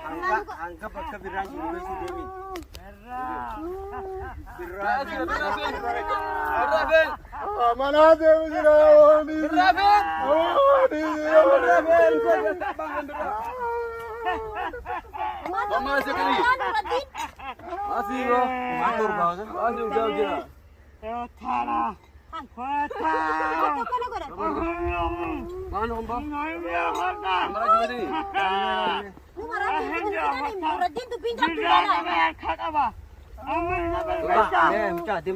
Angka bakka biraan jiru beeksuu deemin. Mana deemu jira ooni. Mama sekali. Masih bro. Matur banget. Masih udah jira. Thara. Mana om bang? Mana juga ni?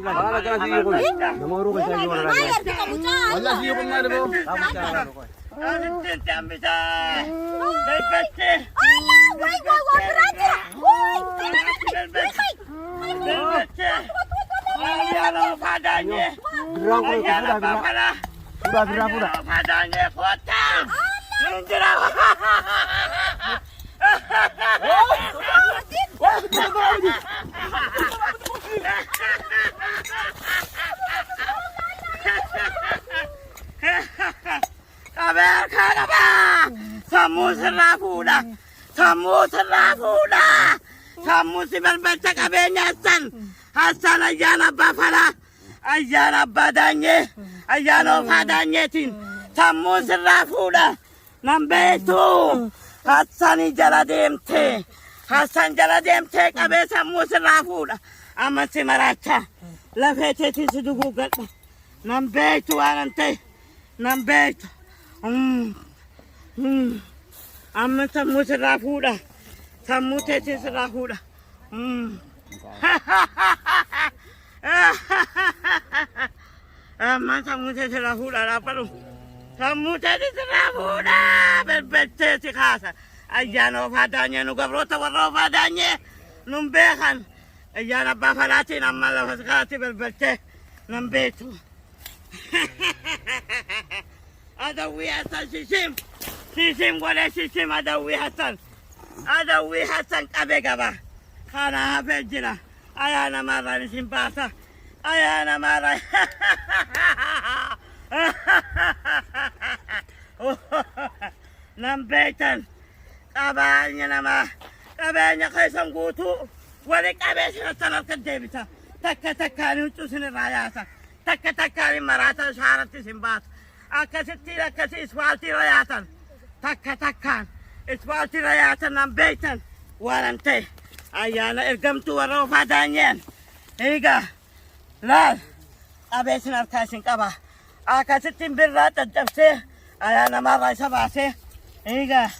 Mana kan sih aku? Nama orang saya juga orang. Mana sih aku mana bro? Kamu cara kau. Sudah. Padanya kota. Kamu serah budak. Kamu si berbaca kabenya Hasan ayana bafala. Ayana badannya. Ayana badannya tin. Kamu serah budak. Nambetu. Hasan jala demte. Kabe kamu serah budak. Aman si maracha. Lafete tin sedugugat. Nambetu anante. Nambetu. Amma kamu serah budak. Kamu tete serah budak. Amma kamu tete serah budak apa lu? Kamu tete serah budak. Berbete si kasa. Ayano padanya nuga brota warro padanya. Numbekan. Ayana bafalati namala faskati berbete. Nambetu. Ada wihasan sisim wala sisim ada wihasan kabegaba kana habejira ayana mara ni simpasa ayana mara nambetan kabanya kaisang gutu wala kabesina tanal kadebita takka ni utusini rayasa takka ni marata sharati simpasa akasi iswalti rayatan takkan iswalti rayatan nambetan warante ayana ergamtu waro fadanyen higa lal abesin arkasin kaba akasitin birra tajabse ayana maray sabase higa